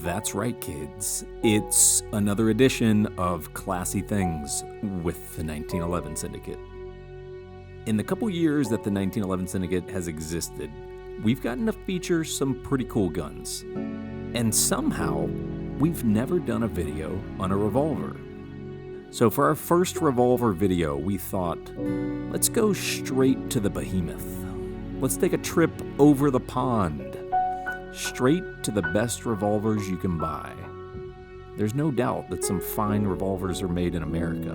That's right, kids. It's another edition of Classy Things with the 1911 Syndicate. In the couple years that the 1911 Syndicate has existed, we've gotten to feature some pretty cool guns. And somehow, we've never done a video on a revolver. So for our first revolver video, we thought, let's go straight to the behemoth. Let's take a trip over the pond, straight to the best revolvers you can buy. There's no doubt that some fine revolvers are made in America,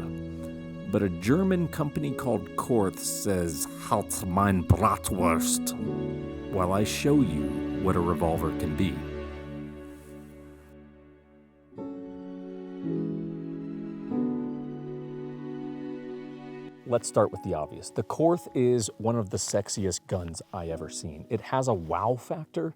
but a German company called Korth says, "Halt mein Bratwurst," while I show you what a revolver can be. Let's start with the obvious. The Korth is one of the sexiest guns I ever seen. It has a wow factor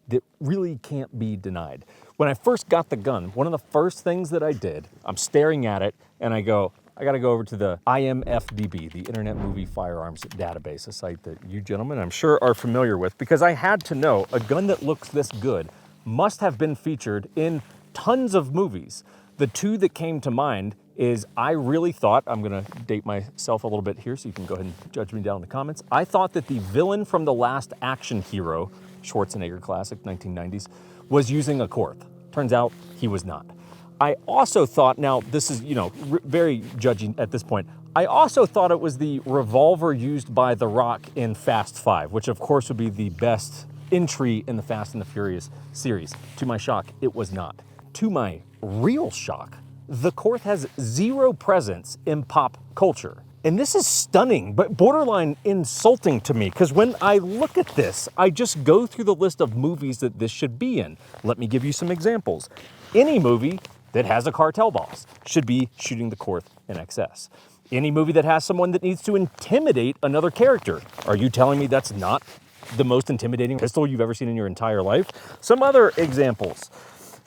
that really can't be denied. When I first got the gun, one of the first things that I did, I'm staring at it and I go, I gotta go over to the IMFDB, the Internet Movie Firearms Database, a site that you gentlemen I'm sure are familiar with, because I had to know a gun that looks this good must have been featured in tons of movies. The two that came to mind is I really thought, I'm gonna date myself a little bit here so you can go ahead and judge me down in the comments. I thought that the villain from The Last Action Hero, Schwarzenegger classic, 1990s, was using a Korth. Turns out he was not. I also thought, now this is, very judging at this point, I also thought it was the revolver used by The Rock in Fast 5, which of course would be the best entry in the Fast and the Furious series. To my shock, it was not. To my real shock, the Korth has zero presence in pop culture. And this is stunning, but borderline insulting to me, because when I look at this, I just go through the list of movies that this should be in. Let me give you some examples. Any movie that has a cartel boss should be shooting the Korth NXS. Any movie that has someone that needs to intimidate another character. Are you telling me that's not the most intimidating pistol you've ever seen in your entire life? Some other examples.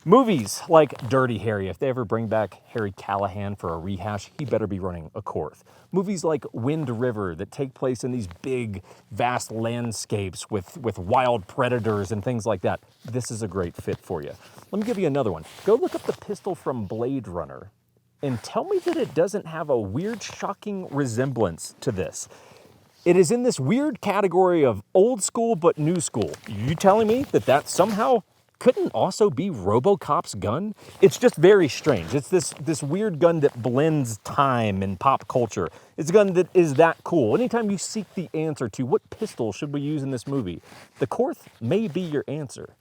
Movies like Dirty Harry, if they ever bring back Harry Callahan for a rehash, he better be running a Korth. Movies like Wind River that take place in these big, vast landscapes with wild predators and things like that. This is a great fit for you. Let me give you another one. Go look up the pistol from Blade Runner and tell me that it doesn't have a weird, shocking resemblance to this. It is in this weird category of old school but new school. You telling me that somehow couldn't also be RoboCop's gun? It's just very strange. It's this weird gun that blends time and pop culture. It's a gun that is that cool. Anytime you seek the answer to what pistol should we use in this movie, the Korth may be your answer.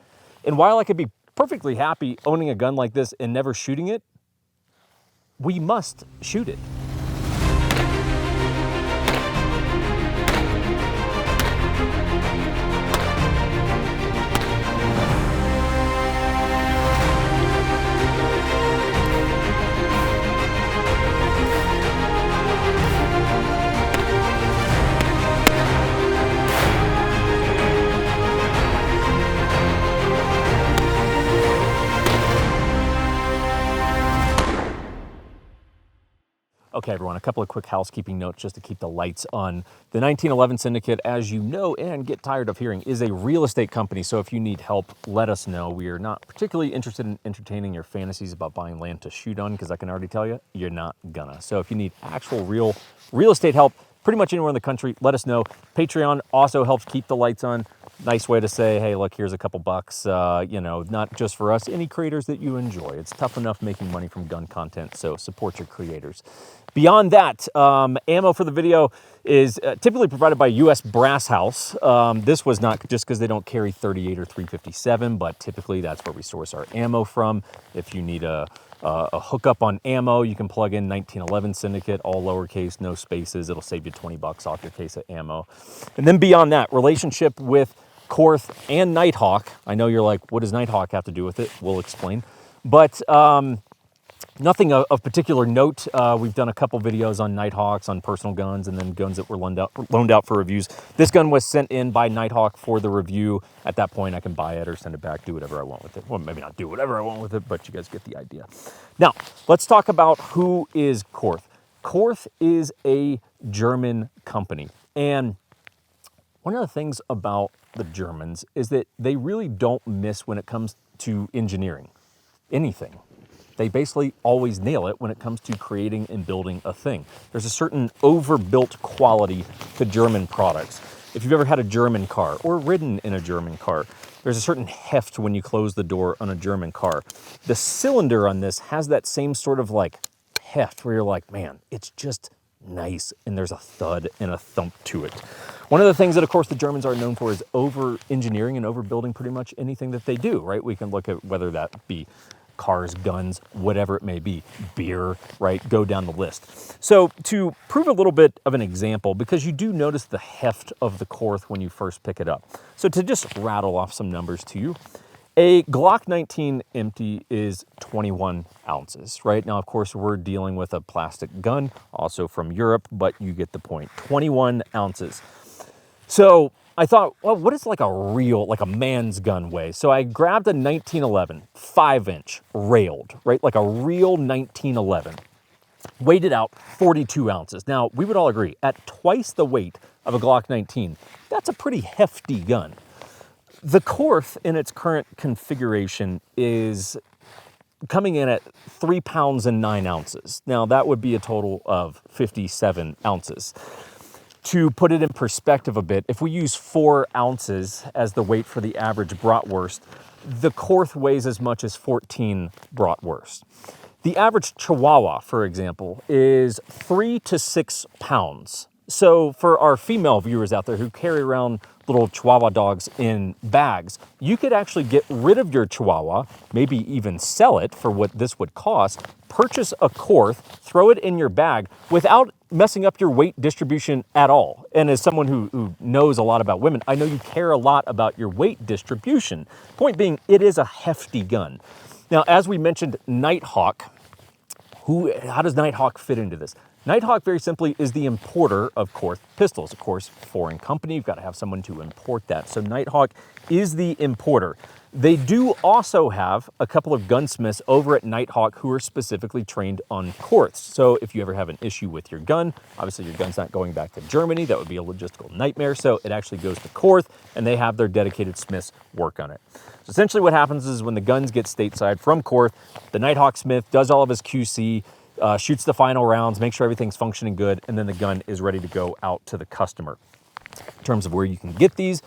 And while I could be perfectly happy owning a gun like this and never shooting it, we must shoot it. Okay, everyone, a couple of quick housekeeping notes just to keep the lights on. The 1911 Syndicate, as you know and get tired of hearing, is a real estate company, so if you need help, let us know. We are not particularly interested in entertaining your fantasies about buying land to shoot on, because I can already tell you, you're not gonna. So if you need actual real estate help, pretty much anywhere in the country, let us know. Patreon also helps keep the lights on. Nice way to say, hey, look, here's a couple bucks, not just for us, any creators that you enjoy. It's tough enough making money from gun content, so support your creators. Beyond that, ammo for the video is typically provided by U.S. Brass House. This was not just because they don't carry 38 or 357, but typically that's where we source our ammo from. If you need a hookup on ammo, you can plug in 1911 Syndicate, all lowercase, no spaces. It'll save you 20 bucks off your case of ammo. And then beyond that, relationship with Korth and Nighthawk. I know you're like, what does Nighthawk have to do with it? We'll explain. But nothing of particular note. We've done a couple videos on Nighthawks, on personal guns, and then guns that were loaned out for reviews. This gun was sent in by Nighthawk for the review. At that point, I can buy it or send it back, do whatever I want with it. Well, maybe not do whatever I want with it, but you guys get the idea. Now, let's talk about who is Korth. Korth is a German company. And one of the things about the Germans is that they really don't miss when it comes to engineering. anything. They basically always nail it when it comes to creating and building a thing. There's a certain overbuilt quality to German products. If you've ever had a German car or ridden in a German car, there's a certain heft when you close the door on a German car. The cylinder on this has that same sort of like heft where you're like, man, it's just nice, and there's a thud and a thump to it. One of the things that, of course, the Germans are known for is over-engineering and overbuilding pretty much anything that they do, right? We can look at whether that be cars, guns, whatever it may be, beer, right? Go down the list. So to prove a little bit of an example, because you do notice the heft of the Korth when you first pick it up. So to just rattle off some numbers to you, a Glock 19 empty is 21 ounces, right? Now, of course, we're dealing with a plastic gun, also from Europe, but you get the point. 21 ounces. So I thought, well, what is like a man's gun weigh? So I grabbed a 1911, 5-inch, railed, right? Like a real 1911. Weighed it out, 42 ounces. Now, we would all agree, at twice the weight of a Glock 19, that's a pretty hefty gun. The Korth in its current configuration is coming in at 3 pounds and 9 ounces. Now, that would be a total of 57 ounces. To put it in perspective a bit, if we use 4 ounces as the weight for the average bratwurst, the Korth weighs as much as 14 bratwurst. The average Chihuahua, for example, is 3 to 6 pounds. So for our female viewers out there who carry around little Chihuahua dogs in bags, you could actually get rid of your Chihuahua, maybe even sell it for what this would cost, purchase a Korth, throw it in your bag without messing up your weight distribution at all. And as someone who knows a lot about women, I know you care a lot about your weight distribution. Point being, it is a hefty gun. Now, as we mentioned, Nighthawk, how does Nighthawk fit into this? Nighthawk, very simply, is the importer of Korth pistols. Of course, foreign company, you've got to have someone to import that. So Nighthawk is the importer. They do also have a couple of gunsmiths over at Nighthawk who are specifically trained on Korths. So if you ever have an issue with your gun, obviously your gun's not going back to Germany, that would be a logistical nightmare. So it actually goes to Korth, and they have their dedicated smiths work on it. So essentially what happens is when the guns get stateside from Korth, the Nighthawk smith does all of his QC, shoots the final rounds, make sure everything's functioning good, and then the gun is ready to go out to the customer. In terms of where you can get these,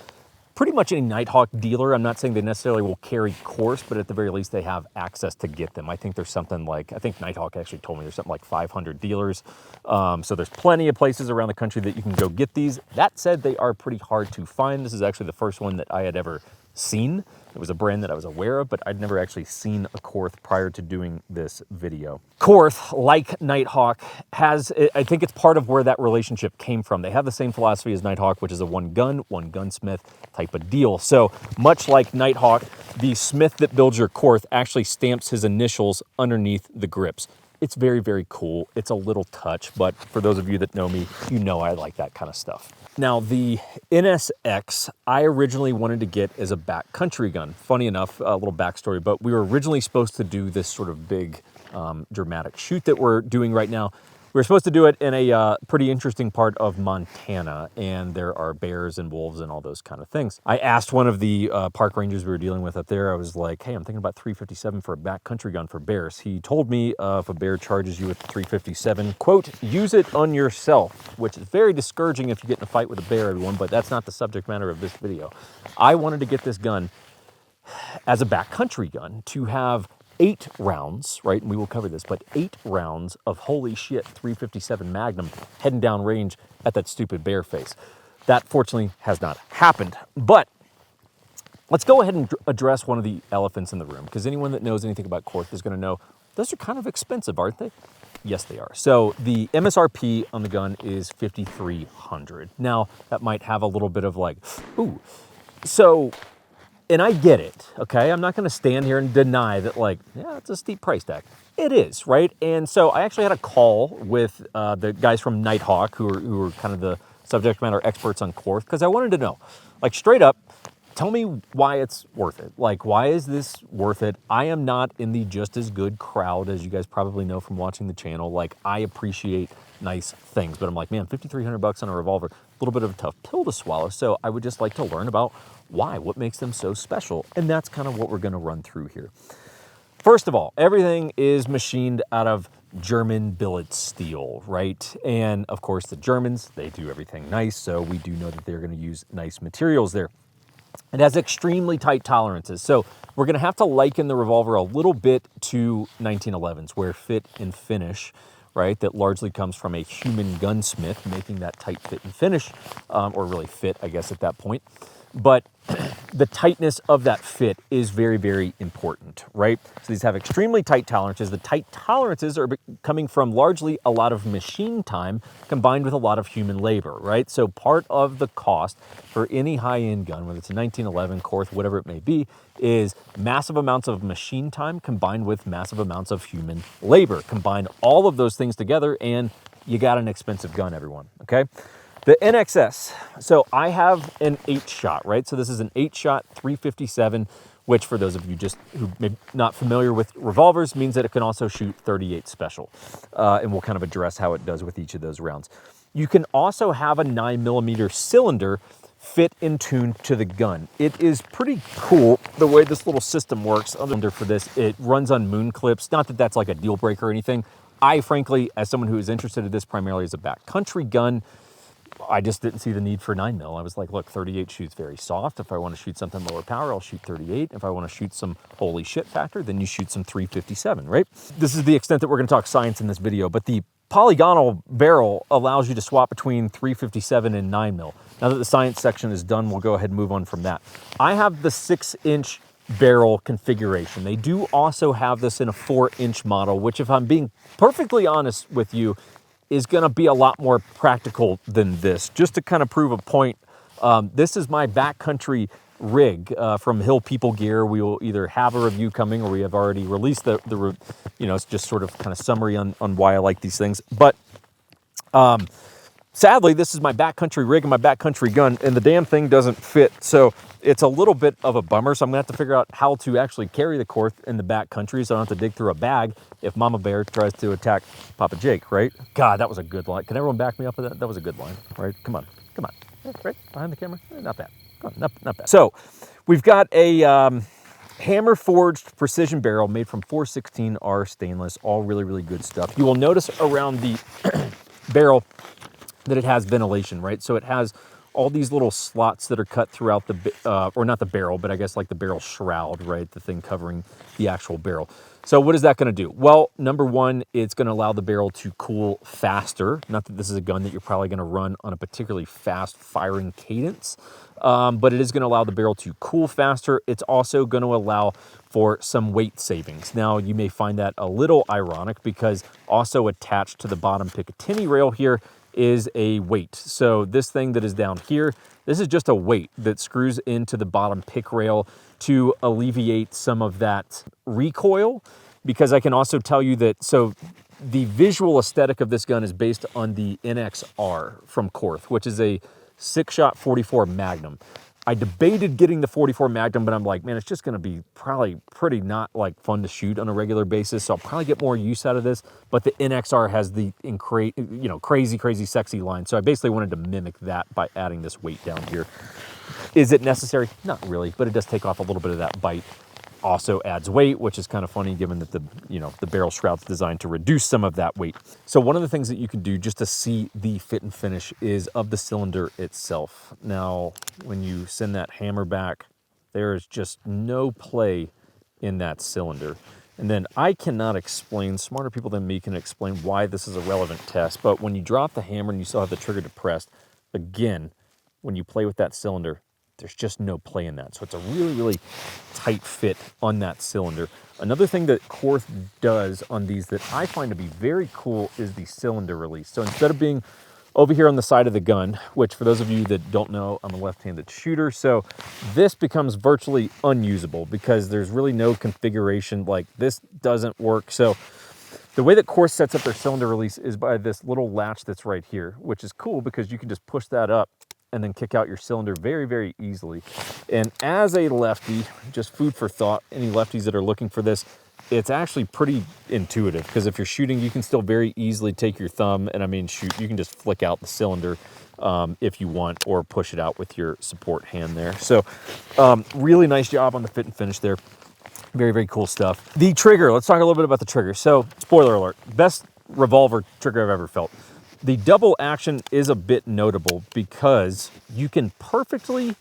pretty much any Nighthawk dealer, I'm not saying they necessarily will carry Korths, but at the very least they have access to get them. I think there's something like, I think Nighthawk actually told me there's something like 500 dealers. So there's plenty of places around the country that you can go get these. That said, they are pretty hard to find. This is actually the first one that I had ever seen. It was a brand that I was aware of, but I'd never actually seen a Korth prior to doing this video. Korth, like Nighthawk, has, I think it's part of where that relationship came from. They have the same philosophy as Nighthawk, which is a one gunsmith type of deal. So much like Nighthawk, the smith that builds your Korth actually stamps his initials underneath the grips. It's very, very cool. It's a little touch, but for those of you that know me, you know I like that kind of stuff. Now, the NSX, I originally wanted to get as a backcountry gun. Funny enough, a little backstory, but we were originally supposed to do this sort of big dramatic shoot that we're doing right now. We were supposed to do it in a pretty interesting part of Montana, and there are bears and wolves and all those kind of things. I asked one of the park rangers we were dealing with up there, I was like, hey, I'm thinking about .357 for a backcountry gun for bears. He told me if a bear charges you with .357, quote, use it on yourself, which is very discouraging if you get in a fight with a bear, everyone, but that's not the subject matter of this video. I wanted to get this gun as a backcountry gun to have 8 rounds, right, and we will cover this, but 8 rounds of holy shit .357 Magnum heading down range at that stupid bear face. That fortunately has not happened, but let's go ahead and address one of the elephants in the room, because anyone that knows anything about Korth is going to know those are kind of expensive, aren't they? Yes, they are. So the MSRP on the gun is $5,300. Now, that might have a little bit of like, ooh, so, and I get it, okay? I'm not going to stand here and deny that, like, yeah, it's a steep price tag. It is, right? And so I actually had a call with the guys from Nighthawk who are kind of the subject matter experts on Korth, because I wanted to know, like, straight up, tell me why it's worth it. Like, why is this worth it? I am not in the just as good crowd, as you guys probably know from watching the channel. Like, I appreciate nice things, but I'm like, man, $5,300 on a revolver, a little bit of a tough pill to swallow. So I would just like to learn about why, what makes them so special. And that's kind of what we're going to run through here. First of all, everything is machined out of German billet steel, right? And of course the Germans, they do everything nice, so we do know that they're going to use nice materials there. It has extremely tight tolerances, so we're going to have to liken the Revolver a little bit to 1911s, where fit and finish, right, that largely comes from a human gunsmith making that tight fit and finish, or really fit, I guess, at that point. But the tightness of that fit is very, very important, right? So these have extremely tight tolerances. The tight tolerances are coming from largely a lot of machine time combined with a lot of human labor, right? So part of the cost for any high-end gun, whether it's a 1911, Korth, whatever it may be, is massive amounts of machine time combined with massive amounts of human labor. Combine all of those things together and you got an expensive gun, everyone, okay? The NXS, so I have an 8-shot, right? So this is an 8-shot 357, which for those of you just who may not familiar with revolvers means that it can also shoot 38 special. And we'll kind of address how it does with each of those rounds. You can also have a 9mm cylinder fit and tuned to the gun. It is pretty cool the way this little system works. For this, it runs on moon clips. Not that that's like a deal breaker or anything. I frankly, as someone who is interested in this primarily as a backcountry gun, I just didn't see the need for 9mm. I was like, look, 38 shoots very soft. If I want to shoot something lower power, I'll shoot 38. If I want to shoot some holy shit factor, then you shoot some 357, right? This is the extent that we're going to talk science in this video, but the polygonal barrel allows you to swap between 357 and 9mm. Now that the science section is done, we'll go ahead and move on from that. I have the 6-inch barrel configuration. They do also have this in a 4-inch model, which, if I'm being perfectly honest with you, is going to be a lot more practical than this. Just to kind of prove a point, this is my backcountry rig from Hill People Gear. We will either have a review coming or we have already released the you know, it's just sort of kind of summary on why I like these things. But sadly, this is my backcountry rig and my backcountry gun, and the damn thing doesn't fit. So it's a little bit of a bummer. So I'm gonna have to figure out how to actually carry the Korth in the backcountry so I don't have to dig through a bag if Mama Bear tries to attack Papa Jake, right? God, that was a good line. Can everyone back me up with that? That was a good line, right? Come on, come on. Right behind the camera? Not bad. Not bad. So we've got a hammer forged precision barrel made from 416R stainless, all really, really good stuff. You will notice around the barrel that it has ventilation, right? So it has all these little slots that are cut throughout the, or not the barrel, but I guess like the barrel shroud, right? The thing covering the actual barrel. So what is that going to do? Well, number one, it's going to allow the barrel to cool faster. Not that this is a gun that you're probably going to run on a particularly fast firing cadence, but it is going to allow the barrel to cool faster. It's also going to allow for some weight savings. Now, you may find that a little ironic because also attached to the bottom Picatinny rail here is a weight. So this thing that is down here, this is just a weight that screws into the bottom pick rail to alleviate some of that recoil, because I can also tell you that, so the visual aesthetic of this gun is based on the NXR from Korth, which is a 6-shot 44 Magnum. I debated getting the 44 Magnum, but I'm like, man, it's just going to be probably pretty not like fun to shoot on a regular basis. So I'll probably get more use out of this. But the NXR has the crazy, sexy line. So I basically wanted to mimic that by adding this weight down here. Is it necessary? Not really, but it does take off a little bit of that bite. Also adds weight, which is kind of funny given that the barrel shroud's designed to reduce some of that weight. So one of the things that you can do just to see the fit and finish is of the cylinder itself. Now, when you send that hammer back, there is just no play in that cylinder. And then I cannot explain, smarter people than me can explain why this is a relevant test, but when you drop the hammer and you still have the trigger depressed, again, when you play with that cylinder, there's just no play in that. So it's a really, really tight fit on that cylinder. Another thing that Korth does on these that I find to be very cool is the cylinder release. So instead of being over here on the side of the gun, which for those of you that don't know, I'm a left-handed shooter, so this becomes virtually unusable because there's really no configuration, like this doesn't work. So the way that Korth sets up their cylinder release is by this little latch that's right here, which is cool because you can just push that up and then kick out your cylinder very, very easily. And as a lefty, just food for thought, any lefties that are looking for this, it's actually pretty intuitive because if you're shooting, you can still very easily take your thumb and shoot, you can just flick out the cylinder if you want, or push it out with your support hand there. So really nice job on the fit and finish there. Very, very cool stuff. The trigger, let's talk a little bit about the trigger. So, spoiler alert, best revolver trigger I've ever felt. The double action is a bit notable because you can perfectly,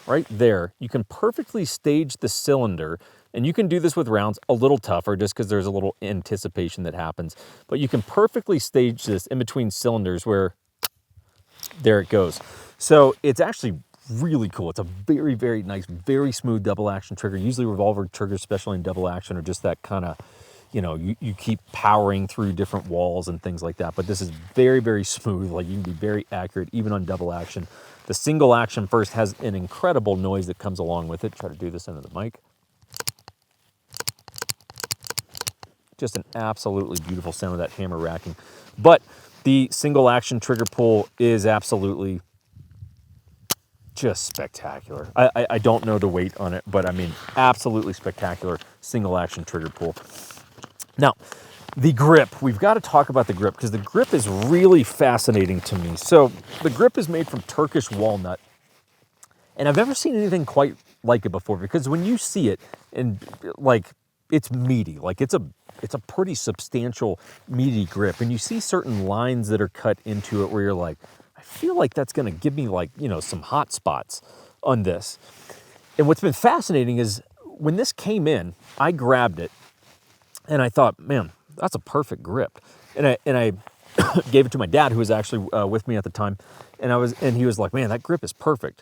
right there, you can perfectly stage the cylinder, and you can do this with rounds a little tougher just because there's a little anticipation that happens, but you can perfectly stage this in between cylinders where, there it goes. So it's actually really cool. It's a very, very nice, very smooth double action trigger. Usually revolver triggers, especially in double action, are just that kind of, you know, you keep powering through different walls and things like that. But this is very, very smooth. Like, you can be very accurate even on double action. The single action first has an incredible noise that comes along with it. Try to do this into the mic. Just an absolutely beautiful sound of that hammer racking. But the single action trigger pull is absolutely just spectacular. I don't know the weight on it, but I mean, absolutely spectacular single action trigger pull. Now, the grip, we've got to talk about the grip because the grip is really fascinating to me. So the grip is made from Turkish walnut, and I've never seen anything quite like it before, because when you see it, and like, it's meaty, like it's a pretty substantial meaty grip, and you see certain lines that are cut into it where you're like, I feel like that's going to give me, like, you know, some hot spots on this. And what's been fascinating is when this came in, I grabbed it and I thought, man, that's a perfect grip. And I gave it to my dad, who was actually with me at the time, and he was like, man, that grip is perfect.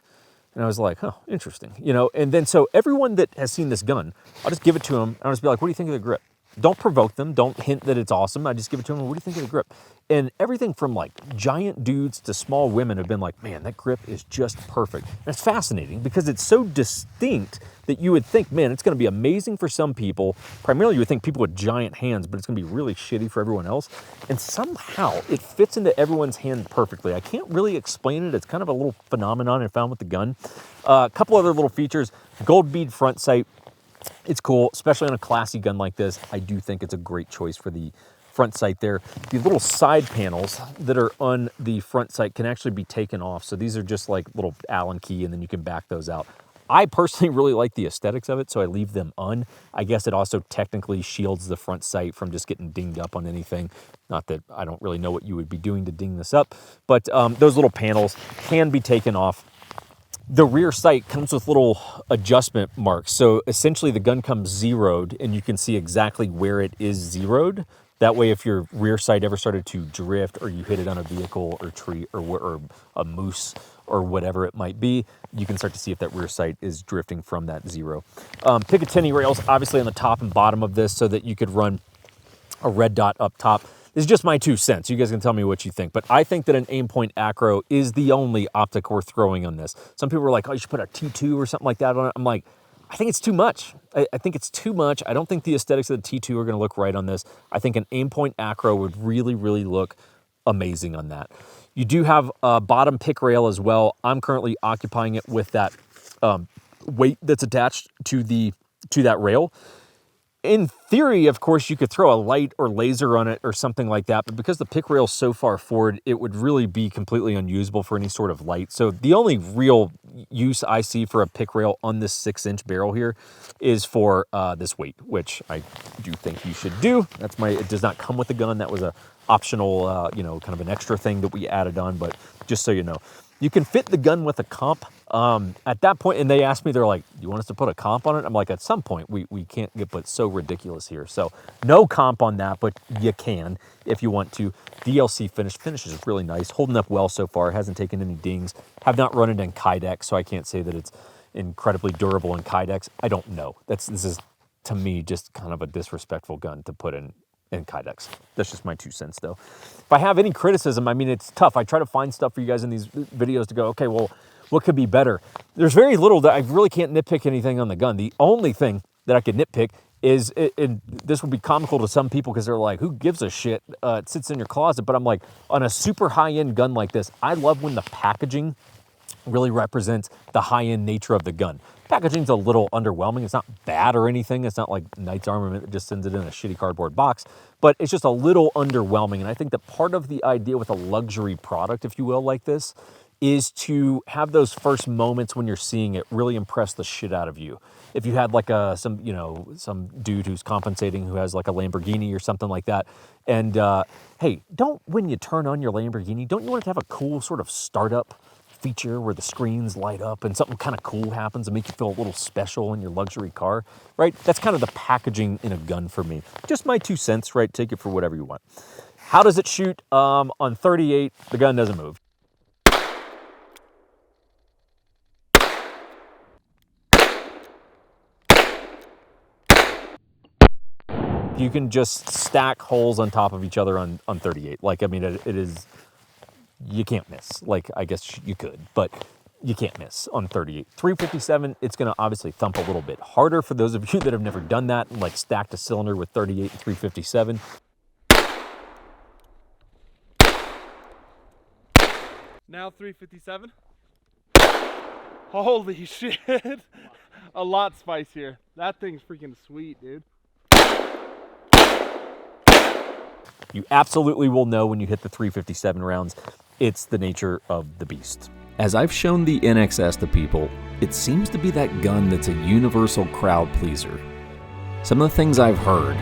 And I was like, oh, interesting, you know. And then so everyone that has seen this gun, I'll just give it to them, and I'll just be like, what do you think of the grip? Don't provoke them. Don't hint that it's awesome. I just give it to them. What do you think of the grip? And everything from like giant dudes to small women have been like, man, that grip is just perfect. And it's fascinating because it's so distinct that you would think, man, it's going to be amazing for some people. Primarily, you would think people with giant hands, but it's going to be really shitty for everyone else. And somehow it fits into everyone's hand perfectly. I can't really explain it. It's kind of a little phenomenon I found with the gun. A couple other little features. Gold bead front sight. It's cool, especially on a classy gun like this. I do think it's a great choice for the front sight there. The little side panels that are on the front sight can actually be taken off. So these are just like little Allen key, and then you can back those out. I personally really like the aesthetics of it, so I leave them on. I guess it also technically shields the front sight from just getting dinged up on anything. Not that I don't really know what you would be doing to ding this up, but those little panels can be taken off. The rear sight comes with little adjustment marks. So essentially the gun comes zeroed, and you can see exactly where it is zeroed. That way, if your rear sight ever started to drift, or you hit it on a vehicle or tree or a moose or whatever it might be, you can start to see if that rear sight is drifting from that zero. Picatinny rails, obviously on the top and bottom of this, so that you could run a red dot up top. This is just my 2 cents. You guys can tell me what you think. But I think that an aim point acro is the only optic worth throwing on this. Some people are like, oh, you should put a T2 or something like that on it. I'm like, I think it's too much. I think it's too much. I don't think the aesthetics of the T2 are going to look right on this. I think an aim point acro would really, really look amazing on that. You do have a bottom pick rail as well. I'm currently occupying it with that weight that's attached to that rail. In theory, of course, you could throw a light or laser on it or something like that, but because the pick rail's so far forward, it would really be completely unusable for any sort of light. So the only real use I see for a pick rail on this 6-inch barrel here is for this weight, which I do think you should do. It does not come with the gun. That was a optional, kind of an extra thing that we added on, but just so you know. You can fit the gun with a comp. At that point, and they asked me, they're like, you want us to put a comp on it? I'm like, at some point, we can't get but so ridiculous here. So no comp on that, but you can if you want to. DLC finish is really nice. Holding up well so far. Hasn't taken any dings. Have not run it in Kydex, so I can't say that it's incredibly durable in Kydex. I don't know. This is, to me, just kind of a disrespectful gun to put in Kydex. That's just my 2 cents, though. If I have any criticism, I mean, it's tough. I try to find stuff for you guys in these videos to go, okay, well, what could be better? There's very little that I really can't nitpick anything on the gun. The only thing that I could nitpick is, and this would be comical to some people because they're like, who gives a shit? It sits in your closet. But I'm like, on a super high-end gun like this, I love when the packaging really represents the high-end nature of the gun. Packaging's a little underwhelming. It's not bad or anything. It's not like Knight's Armament that just sends it in a shitty cardboard box, but it's just a little underwhelming. And I think that part of the idea with a luxury product, if you will, like this, is to have those first moments when you're seeing it really impress the shit out of you. If you had like some dude who's compensating who has like a Lamborghini or something like that, and hey, when you turn on your Lamborghini, don't you want it to have a cool sort of startup feature where the screens light up and something kind of cool happens and make you feel a little special in your luxury car, right? That's kind of the packaging in a gun for me. Just my 2 cents, right? Take it for whatever you want. How does it shoot? On 38, the gun doesn't move. You can just stack holes on top of each other on 38. Like, I mean, it is, you can't miss. Like, I guess you could, but you can't miss on 38. 357, it's going to obviously thump a little bit harder for those of you that have never done that, like stacked a cylinder with 38 and 357. Now 357. Holy shit. A lot spicier. That thing's freaking sweet, dude. You absolutely will know when you hit the 357 rounds. It's the nature of the beast. As I've shown the NXS to people, it seems to be that gun that's a universal crowd pleaser. Some of the things I've heard,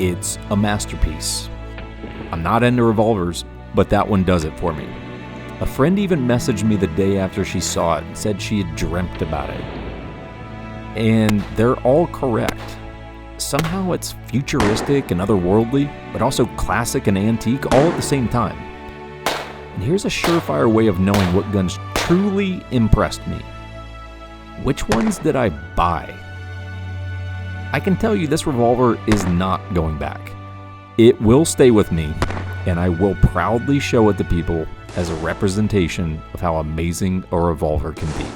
it's a masterpiece. I'm not into revolvers, but that one does it for me. A friend even messaged me the day after she saw it and said she had dreamt about it. And they're all correct. Somehow it's futuristic and otherworldly, but also classic and antique all at the same time. And here's a surefire way of knowing what guns truly impressed me. Which ones did I buy? I can tell you this revolver is not going back. It will stay with me, and I will proudly show it to people as a representation of how amazing a revolver can be.